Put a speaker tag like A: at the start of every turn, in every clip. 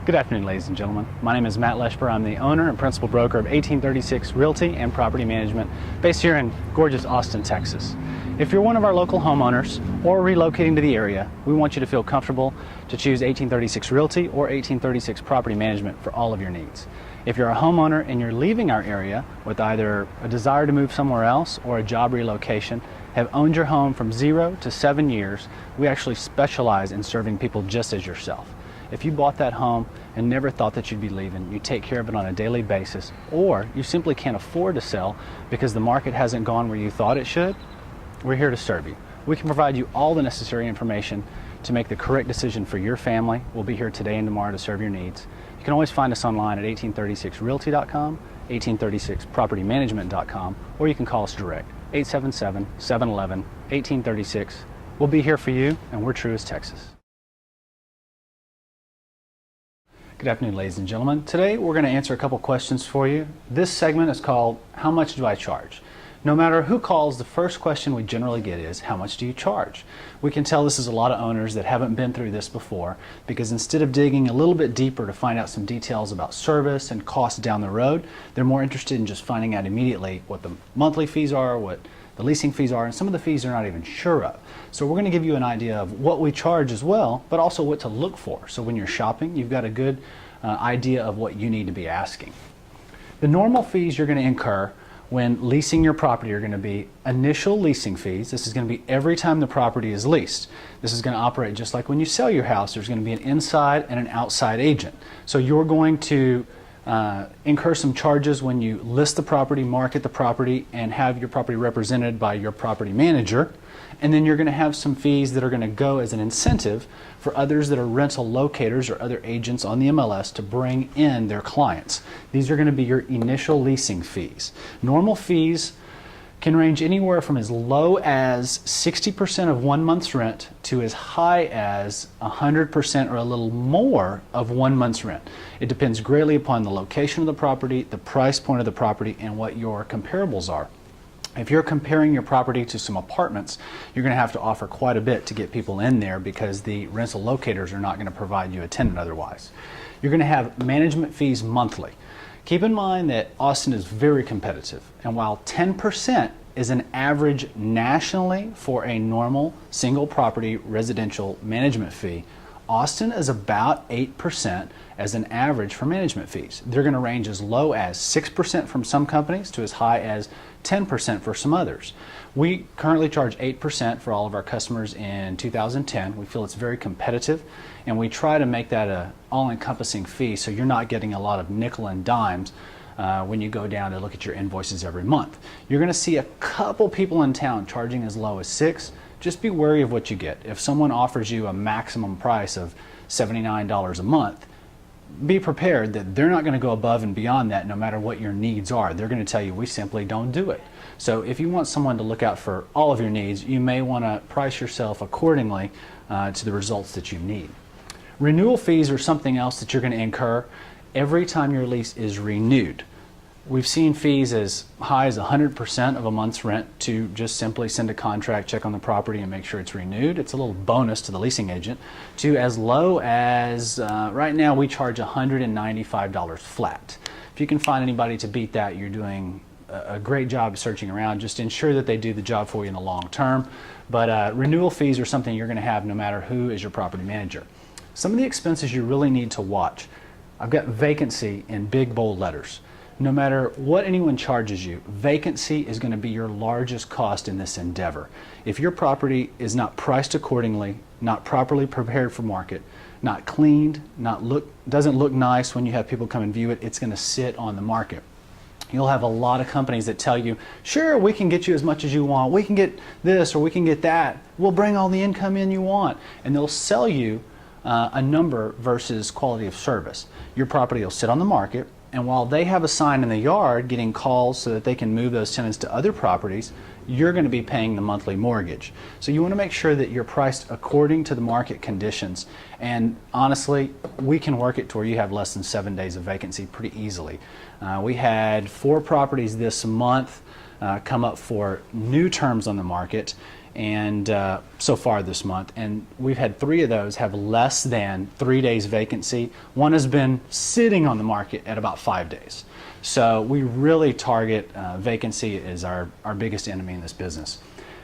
A: Good afternoon, ladies and gentlemen. My name is Matt Leshper. I'm the owner and principal broker of 1836 Realty and Property Management based here in gorgeous Austin, Texas. If you're one of our local homeowners or relocating to the area, we want you to feel comfortable to choose 1836 Realty or 1836 Property Management for all of your needs. If you're a homeowner and you're leaving our area with either a desire to move somewhere else or a job relocation, have owned your home from 0 to 7 years, we actually specialize in serving people just as yourself. If you bought that home and never thought that you'd be leaving, you take care of it on a daily basis, or you simply can't afford to sell because the market hasn't gone where you thought it should, we're here to serve you. We can provide you all the necessary information to make the correct decision for your family. We'll be here today and tomorrow to serve your needs. You can always find us online at 1836realty.com, 1836propertymanagement.com, or you can call us direct, 877-711-1836. We'll be here for you, and we're true as Texas. Good afternoon, ladies and gentlemen. Today we're going to answer a couple questions for you. This segment is called, How Much Do I Charge? No matter who calls, the first question we generally get is, how much do you charge? We can tell this is a lot of owners that haven't been through this before, because instead of digging a little bit deeper to find out some details about service and costs down the road, they're more interested in just finding out immediately what the monthly fees are, what the leasing fees are, and some of the fees they're not even sure of. So we're going to give you an idea of what we charge as well, but also what to look for. So when you're shopping, you've got a good idea of what you need to be asking. The normal fees you're going to incur when leasing your property are going to be initial leasing fees. This is going to be every time the property is leased. This is going to operate just like when you sell your house. There's going to be an inside and an outside agent. So you're going to incur some charges when you list the property, market the property, and have your property represented by your property manager. And then you're going to have some fees that are going to go as an incentive for others that are rental locators or other agents on the MLS to bring in their clients. These are going to be your initial leasing fees. Normal fees can range anywhere from as low as 60% of 1 month's rent to as high as 100% or a little more of 1 month's rent. It depends greatly upon the location of the property, the price point of the property, and what your comparables are. If you're comparing your property to some apartments, you're going to have to offer quite a bit to get people in there because the rental locators are not going to provide you a tenant otherwise. You're going to have management fees monthly. Keep in mind that Austin is very competitive, and while 10% is an average nationally for a normal single property residential management fee, Austin is about 8% as an average for management fees. They're going to range as low as 6% from some companies to as high as 10% for some others. We currently charge 8% for all of our customers in 2010. We feel it's very competitive, and we try to make that an all-encompassing fee so you're not getting a lot of nickel and dimes when you go down to look at your invoices every month. You're going to see a couple people in town charging as low as 6%. Just be wary of what you get. If someone offers you a maximum price of $79 a month, be prepared that they're not going to go above and beyond that no matter what your needs are. They're going to tell you, we simply don't do it. So if you want someone to look out for all of your needs, you may want to price yourself accordingly to the results that you need. Renewal fees are something else that you're going to incur every time your lease is renewed. We've seen fees as high as 100% of a month's rent to just simply send a contract, check on the property, and make sure it's renewed. It's a little bonus to the leasing agent. To as low as, right now we charge $195 flat. If you can find anybody to beat that, you're doing a great job searching around. Just ensure that they do the job for you in the long term. But renewal fees are something you're going to have no matter who is your property manager. Some of the expenses you really need to watch. I've got vacancy in big bold letters. No matter what anyone charges you, vacancy is going to be your largest cost in this endeavor. If your property is not priced accordingly, not properly prepared for market, not cleaned, doesn't look nice when you have people come and view it, it's going to sit on the market. You'll have a lot of companies that tell you, sure, we can get you as much as you want, we can get this or we can get that, we'll bring all the income in you want, and they'll sell you a number versus quality of service. Your property will sit on the market, and while they have a sign in the yard getting calls so that they can move those tenants to other properties, you're going to be paying the monthly mortgage. So you want to make sure that you're priced according to the market conditions. And honestly, we can work it to where you have less than 7 days of vacancy pretty easily. We had 4 properties this month come up for new terms on the market, and so far this month, and we've had 3 of those have less than 3 days vacancy. One has been sitting on the market at about 5 days. So we really target vacancy as our biggest enemy in this business.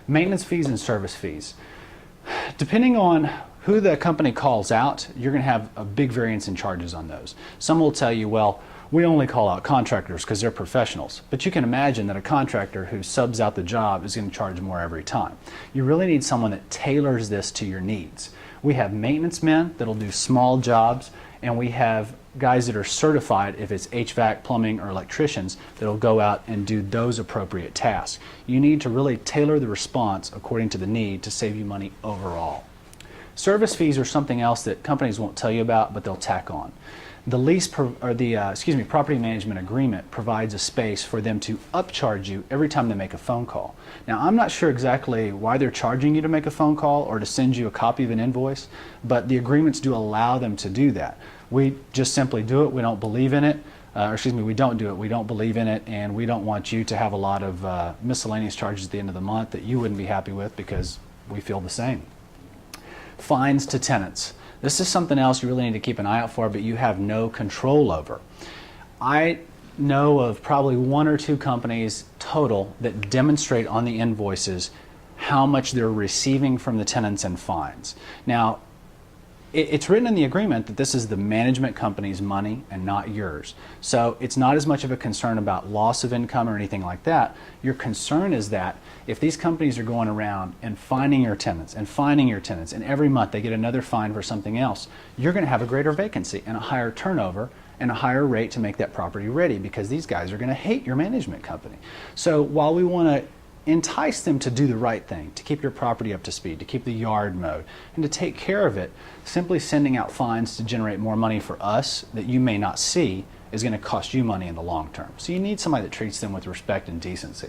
A: Maintenance fees and service fees. Depending on who the company calls out, you're going to have a big variance in charges on those. Some will tell you, well, we only call out contractors because they're professionals. But you can imagine that a contractor who subs out the job is going to charge more every time. You really need someone that tailors this to your needs. We have maintenance men that'll do small jobs, and we have guys that are certified, if it's HVAC, plumbing, or electricians, that'll go out and do those appropriate tasks. You need to really tailor the response according to the need to save you money overall. Service fees are something else that companies won't tell you about, but they'll tack on. The property management agreement provides a space for them to upcharge you every time they make a phone call. Now, I'm not sure exactly why they're charging you to make a phone call or to send you a copy of an invoice, but the agreements do allow them to do that. We just simply do it. We don't believe in it. We don't do it. We don't believe in it, and we don't want you to have a lot of miscellaneous charges at the end of the month that you wouldn't be happy with, because we feel the same. Fines to tenants. This is something else you really need to keep an eye out for, but you have no control over. I know of probably 1 or 2 companies total that demonstrate on the invoices how much they're receiving from the tenants in fines. Now, it's written in the agreement that this is the management company's money and not yours. So it's not as much of a concern about loss of income or anything like that. Your concern is that if these companies are going around and finding your tenants and finding your tenants, and every month they get another fine for something else, you're going to have a greater vacancy and a higher turnover and a higher rate to make that property ready, because these guys are going to hate your management company. So while we want to entice them to do the right thing, to keep your property up to speed, to keep the yard mowed, and to take care of it, simply sending out fines to generate more money for us that you may not see is going to cost you money in the long term. So you need somebody that treats them with respect and decency.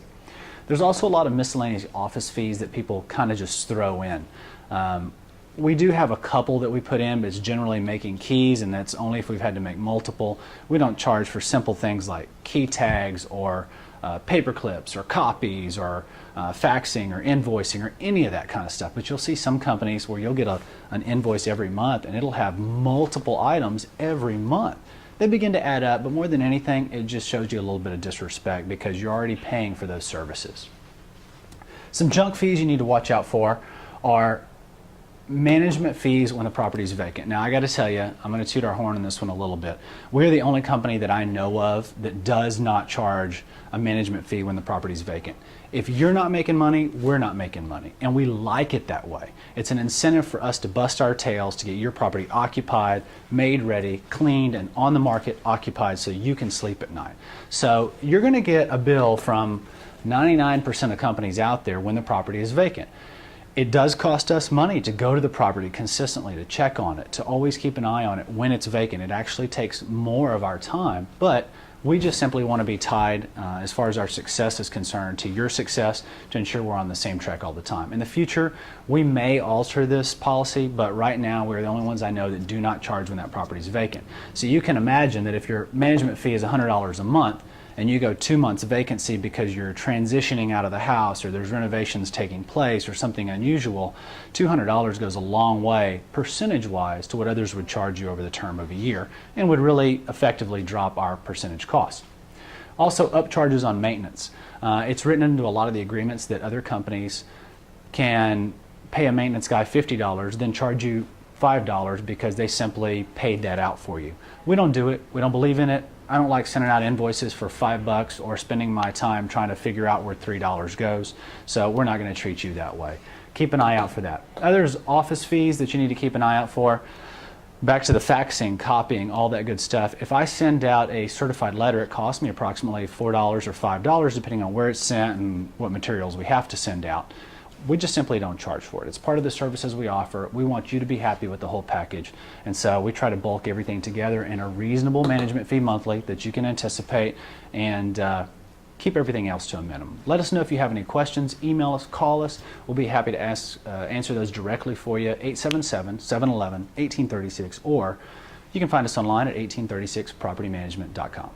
A: There's also a lot of miscellaneous office fees that people kind of just throw in. We do have a couple that we put in, but it's generally making keys, and that's only if we've had to make multiple. We don't charge for simple things like key tags or paper clips or copies or faxing or invoicing or any of that kind of stuff. But you'll see some companies where you'll get an invoice every month and it'll have multiple items every month. They begin to add up, but more than anything, it just shows you a little bit of disrespect because you're already paying for those services. Some junk fees you need to watch out for are management fees when the property is vacant. Now, I got to tell you, I'm going to toot our horn on this one a little bit. We're the only company that I know of that does not charge a management fee when the property is vacant. If you're not making money, we're not making money, and we like it that way. It's an incentive for us to bust our tails to get your property occupied, made ready, cleaned, and on the market occupied so you can sleep at night. So you're going to get a bill from 99% of companies out there when the property is vacant. It does cost us money to go to the property consistently, to check on it, to always keep an eye on it when it's vacant. It actually takes more of our time, but we just simply want to be tied, as far as our success is concerned, to your success, to ensure we're on the same track all the time. In the future, we may alter this policy, but right now we're the only ones I know that do not charge when that property is vacant. So you can imagine that if your management fee is $100 a month, and you go 2 months vacancy because you're transitioning out of the house or there's renovations taking place or something unusual, $200 goes a long way percentage-wise to what others would charge you over the term of a year and would really effectively drop our percentage cost. Also, upcharges on maintenance. It's written into a lot of the agreements that other companies can pay a maintenance guy $50, then charge you $5 because they simply paid that out for you. We don't do it. We don't believe in it. I don't like sending out invoices for $5 or spending my time trying to figure out where $3 goes. So we're not going to treat you that way. Keep an eye out for that. Others, office fees that you need to keep an eye out for. Back to the faxing, copying, all that good stuff. If I send out a certified letter, it costs me approximately $4 or $5 depending on where it's sent and what materials we have to send out. We just simply don't charge for it. It's part of the services we offer. We want you to be happy with the whole package. And so we try to bulk everything together in a reasonable management fee monthly that you can anticipate and keep everything else to a minimum. Let us know if you have any questions. Email us, call us. We'll be happy to answer those directly for you. 877-711-1836, or you can find us online at 1836propertymanagement.com.